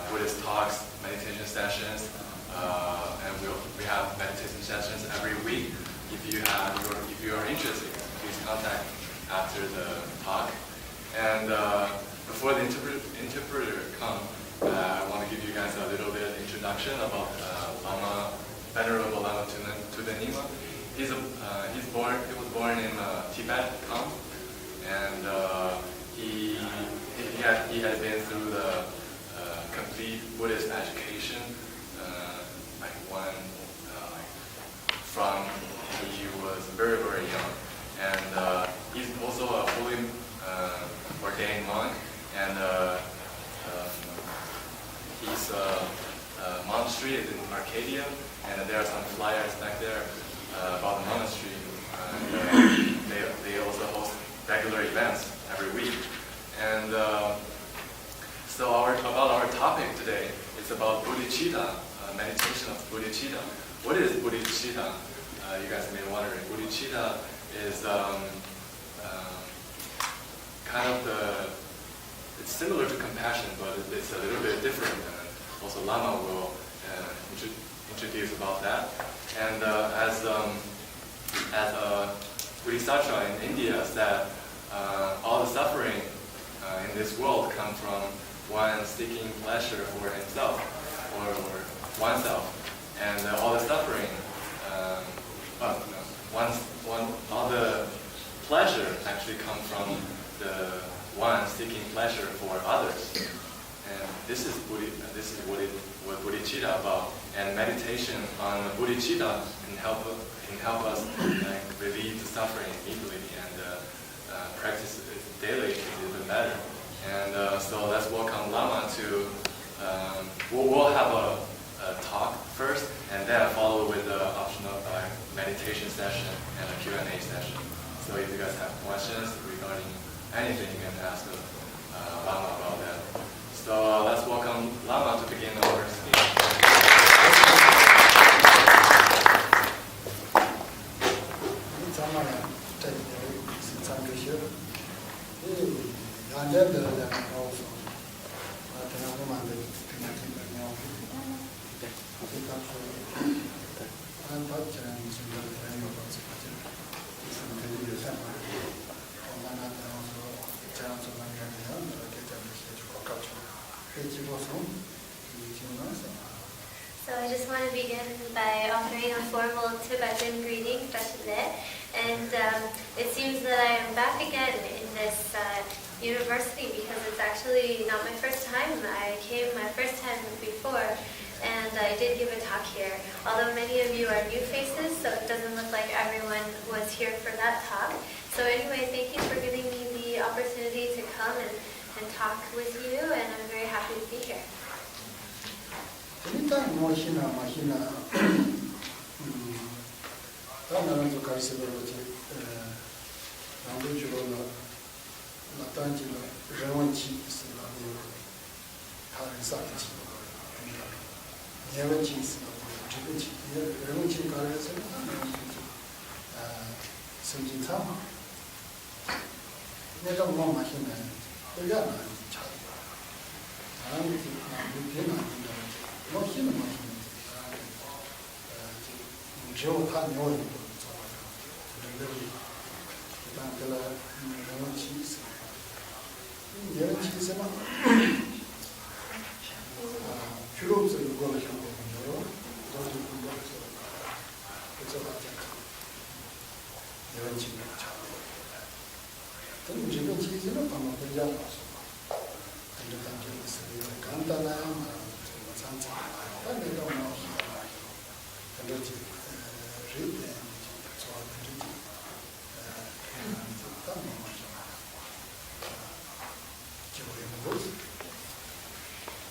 Buddhist talks, meditation sessions, and we have meditation sessions every week. If you are interested, please contact after the talk. And before the interpreter comes, I want to give you guys a little bit of introduction about Venerable Lama Thubten Nima. He was born in Tibet, and he had been through the complete Buddhist education, from he was very, very young. And he's also a fully ordained monk, and his monastery is in Arcadia, and there are some flyers back there about the monastery. They also host regular events every week. And so about our topic today is about Bodhicitta, meditation of Bodhicitta. What is Bodhicitta? You guys may be wondering. Bodhicitta is it's similar to compassion, but it's a little bit different. Also, Lama will introduce about that. And as Bodhisattva in India said, all the suffering in this world come from one seeking pleasure for himself or oneself, and all the suffering, all the pleasure actually come from the one seeking pleasure for others. And this is what Bodhicitta about. And meditation on Bodhicitta can help us relieve the suffering immediately and practice it daily is even better. And so let's welcome Lama to. We'll have a talk first, and then follow with the optional meditation session and a Q&A session. So if you guys have questions regarding anything, you can ask Lama about that. So let's welcome Lama to begin our speech. So I just want to begin by offering a formal Tibetan greeting, Prashade. And it seems that I am back again in this university because it's actually not my first time. I came my first time before, and I did give a talk here. Although many of you are new faces, so it doesn't look like everyone was here for that talk. So anyway, thank you for giving me the opportunity to come and talk with you, and I'm very happy to be here.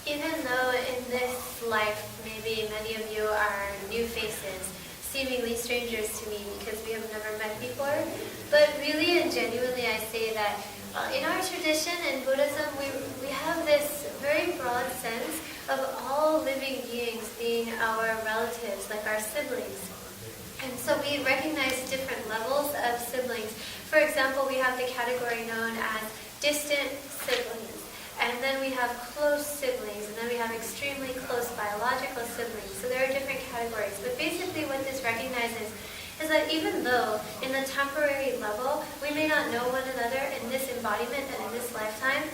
Even though in this life, maybe many of you are new faces, seemingly strangers to me because we have never met before, but really and genuinely I say that in our tradition in Buddhism, we have this very broad sense of all living beings being our relatives, like our siblings. And so we recognize different levels of siblings. For example, we have the category known as distant siblings. and then we have close siblings, and then we have extremely close biological siblings. So there are different categories. But basically what this recognizes is that even though in the temporary level we may not know one another in this embodiment and in this lifetime,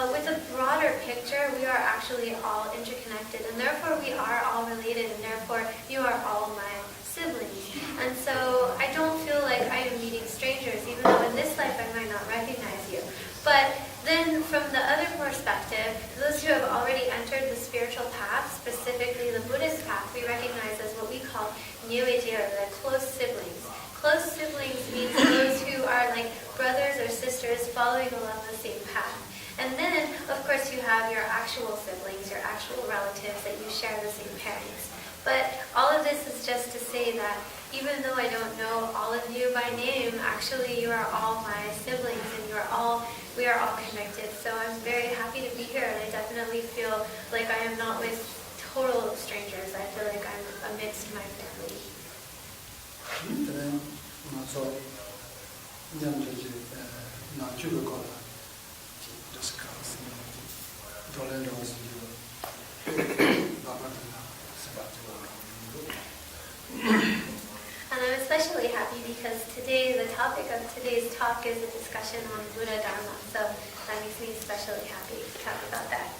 with a broader picture we are actually all interconnected, and therefore we are all related, and therefore you are all my siblings. And so I don't feel like I am meeting strangers, even though in this life I might not recognize you. But then from the other perspective, those who have already entered the spiritual path, specifically the Buddhist path, we recognize as what we call Nyewejir, the close siblings. Close siblings means those who are like brothers or sisters following along the same path. And then, of course, you have your actual siblings, your actual relatives that you share the same parents. But all of this is just to say that even though I don't know all of you by name, actually you are all my siblings, and we are all connected. So I'm very happy to be here, and I definitely feel like I am not with total strangers. I feel like I'm amidst my family. And I'm especially happy because today, the topic of today's talk is a discussion on Buddha Dharma. So that makes me especially happy to talk about that.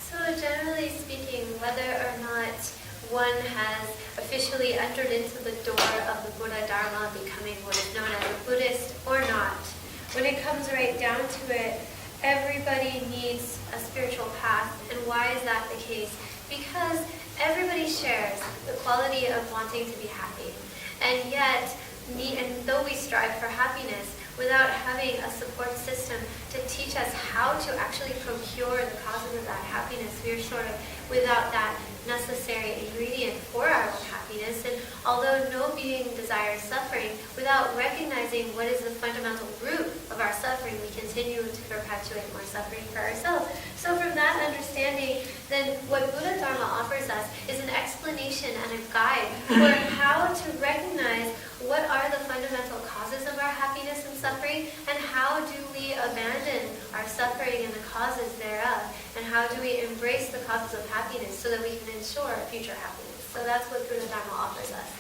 So generally speaking, whether or not one has officially entered into the door of the Buddha Dharma, becoming what is known as a Buddhist or not, when it comes right down to it, everybody needs a spiritual path. And why is that the case? Because everybody shares the quality of wanting to be happy. And yet, though we strive for happiness, without having a support system to teach us how to actually procure the causes of that happiness, we're sort of without that necessary ingredient for our own happiness. And although no being desires suffering, without recognizing what is the fundamental root of our suffering, we continue to perpetuate more suffering for ourselves. So from that understanding, then what Buddha Dharma offers us is an explanation and a guide for how to recognize what are the fundamental causes of our happiness and suffering, and how do we abandon our suffering and the causes thereof, and how do we embrace the causes of happiness so that we can ensure future happiness. So that's what Buddha Dharma offers us.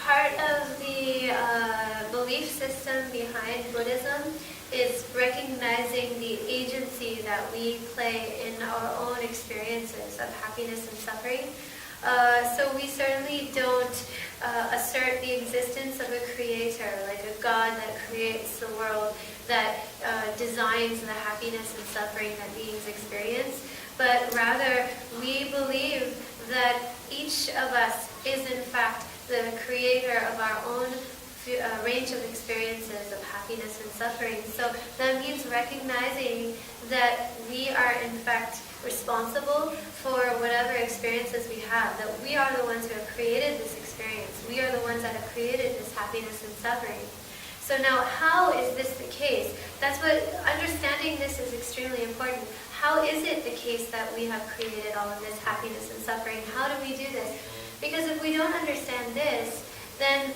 Part of the belief system behind Buddhism is recognizing the agency that we play in our own experiences of happiness and suffering. So we certainly don't assert the existence of a creator, like a God that creates the world, that designs the happiness and suffering that beings experience, but rather we believe that each of us is in fact the creator of our own range of experiences of happiness and suffering. So that means recognizing that we are in fact responsible for whatever experiences we have, that we are the ones who have created this experience. experience. We are the ones that have created this happiness and suffering. So now, how is this the case? That's what, understanding this is extremely important. How is it the case that we have created all of this happiness and suffering? How do we do this? Because if we don't understand this, then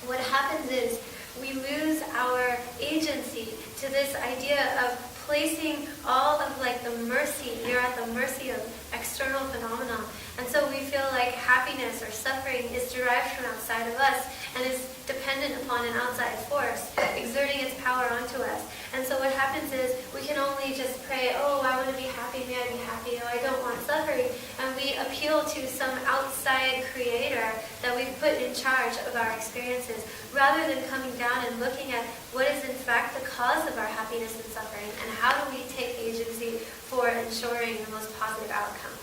what happens is we lose our agency to this idea of placing all of like the mercy, we are at the mercy of external phenomena. And so we feel like happiness or suffering is derived from outside of us and is dependent upon an outside force, exerting its power onto us. And so what happens is we can only just pray, oh, I want to be happy, may I be happy, oh, I don't want suffering. And we appeal to some outside creator that we've put in charge of our experiences, rather than coming down and looking at what is in fact the cause of our happiness and suffering, and how do we take agency for ensuring the most positive outcome.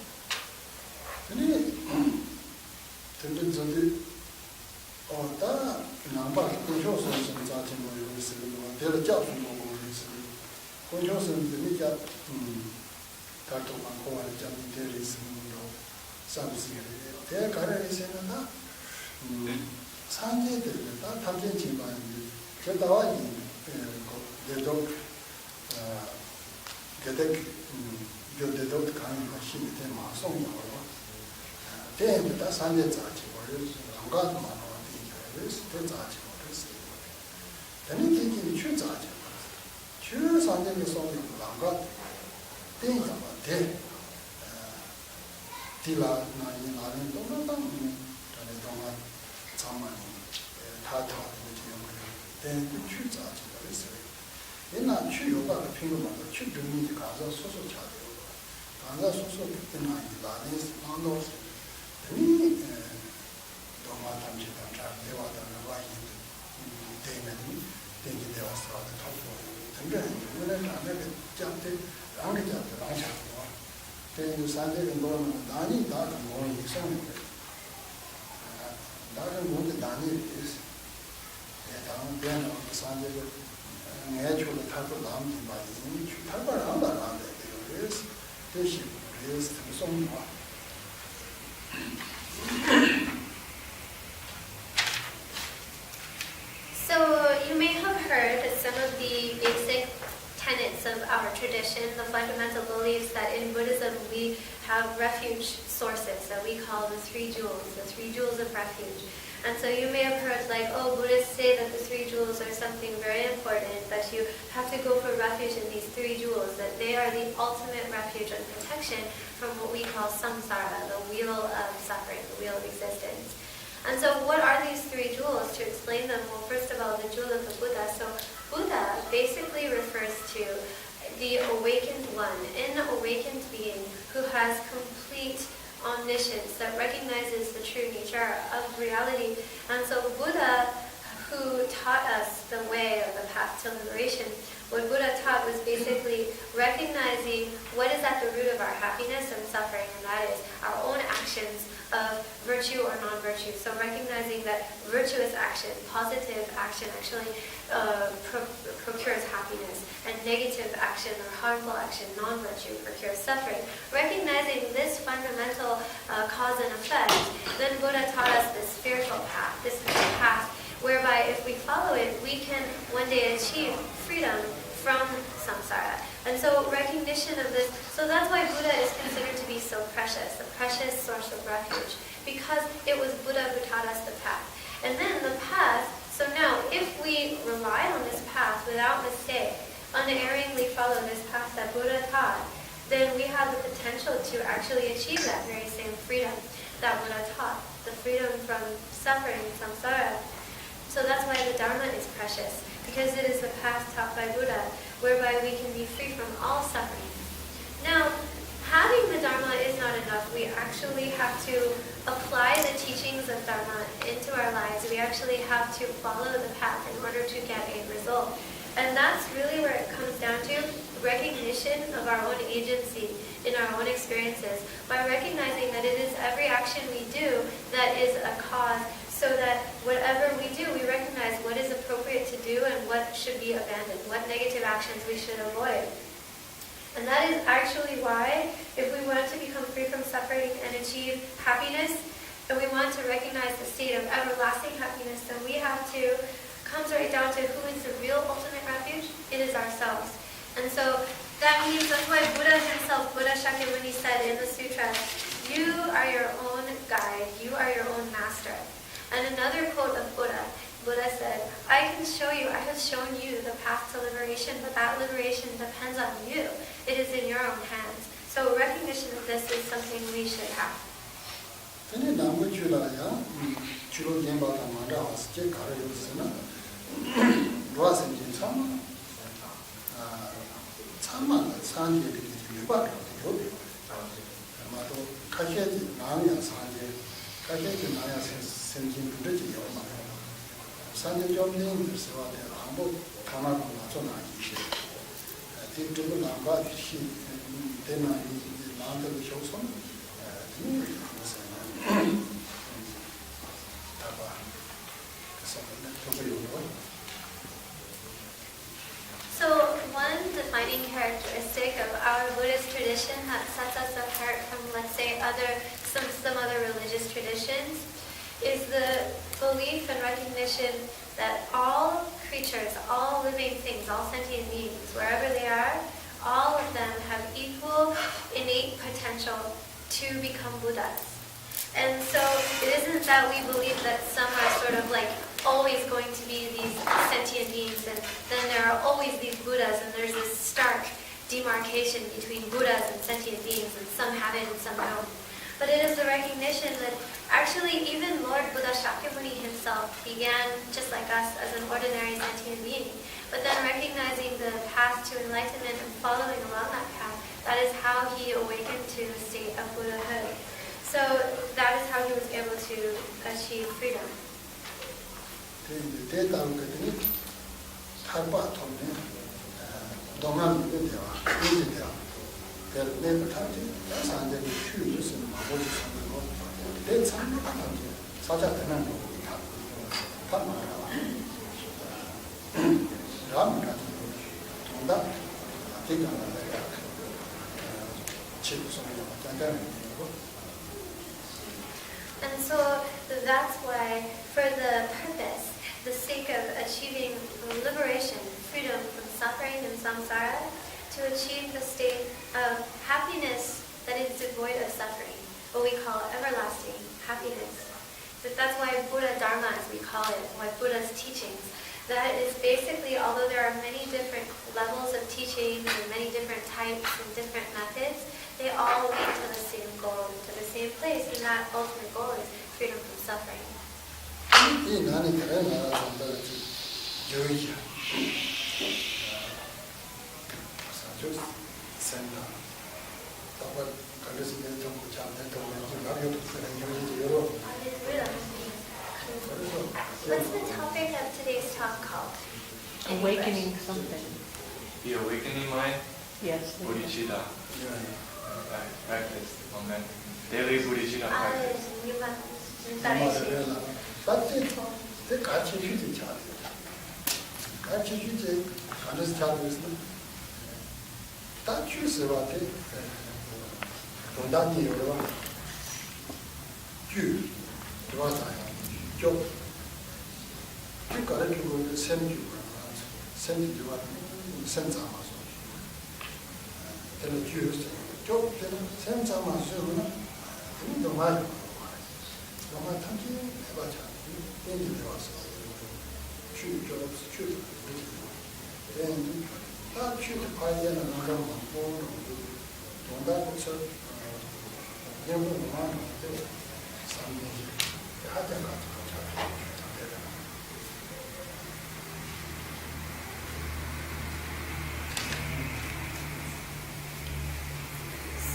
So you may have heard that some of the basic tenets of our tradition, the fundamental beliefs that in Buddhism we have refuge sources that we call the three jewels of refuge. And so you may have heard like, oh, Buddhists say that the three jewels are something very important, that you have to go for refuge in these three jewels, that they are the ultimate refuge and protection from what we call samsara, the wheel of suffering, the wheel of existence. And so what are these three jewels? To explain them, well, first of all, the jewel of the Buddha. So Buddha basically refers to the awakened one, an awakened being who has complete omniscience, that recognizes the true nature of reality. And so Buddha, who taught us the way or the path to liberation, what Buddha taught was basically recognizing what is at the root of our happiness and suffering, and that is our own actions of virtue or non-virtue. So recognizing that virtuous action, positive action actually procures happiness, and negative action or harmful action, non-virtue, procures suffering. Recognizing this fundamental cause and effect, then Buddha taught us this spiritual path, this path whereby if we follow it, we can one day achieve freedom from samsara. And so recognition of this, so that's why Buddha is considered to be so precious, a precious source of refuge, because it was Buddha who taught us the path. And then the path, so now if we rely on this path without mistake, unerringly follow this path that Buddha taught, then we have the potential to actually achieve that very same freedom that Buddha taught, the freedom from suffering, samsara. So that's why the Dharma is precious, because it is the path taught by Buddha, whereby we can be free from all suffering. Now, having the Dharma is not enough. We actually have to apply the teachings of Dharma into our lives. We actually have to follow the path in order to get a result. And that's really where it comes down to recognition of our own agency in our own experiences, by recognizing that it is every action we do that is a cause, so that whatever we do, we recognize what is appropriate to do and what should be abandoned, what negative actions we should avoid. And that is actually why, if we want to become free from suffering and achieve happiness, and we want to recognize the state of everlasting happiness, then we have to comes right down to who is the real ultimate refuge. It is ourselves. And so that means that's why Buddha himself, Buddha Shakyamuni said in the sutra, you are your own guide, you are your own master. And another quote of Buddha, Buddha said, I can show you, I have shown you the path to liberation, but that liberation depends on you. It is in your own hands. So recognition of this is something we should have. So one defining characteristic of our Buddhist tradition that sets us apart from, let's say, some other religious traditions is the belief and recognition that all creatures, all living things, all sentient beings, wherever they are, all of them have equal innate potential to become Buddhas. And so it isn't that we believe that some are sort of like always going to be these sentient beings and then there are always these Buddhas and there's this stark demarcation between Buddhas and sentient beings and some have it and some don't. But it is the recognition that actually even Lord Buddha Shakyamuni himself began just like us as an ordinary sentient being. But then recognizing the path to enlightenment and following along that path, that is how he awakened to a state of Buddhahood. So that is how he was able to achieve freedom. And so that's why, for the purpose, the sake of achieving liberation, freedom from suffering and samsara, to achieve the state of happiness that is devoid of suffering, what we call everlasting happiness. That's why Buddha Dharma, as we call it, why Buddha's teachings, that is basically, although there are many different levels of teaching and many different types and different methods, they all lead to the same goal, to the same place, and that ultimate goal is freedom from suffering. What's the topic of today's talk called? Awakening something. The awakening mind, Yes. Bodhicitta. Practice on that. Daily Bodhicitta practice.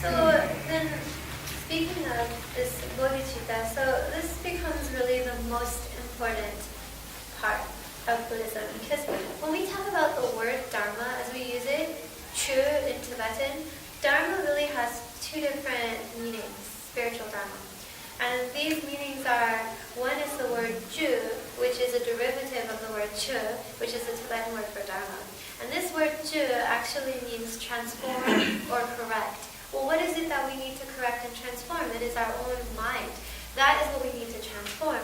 So then, speaking of this Bodhicitta, so this becomes really the most important part of Buddhism, because when we talk about the word Dharma as we use it, Chu in Tibetan, Dharma really has two different meanings, spiritual Dharma. And these meanings are, one is the word Ju, which is a derivative of the word Chu, which is the Tibetan word for Dharma. And this word Ju actually means transform or correct. Well, what is it that we need to correct and transform? It is our own mind. That is what we need to transform.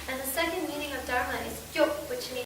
And the second meaning of Dharma is gyok, which means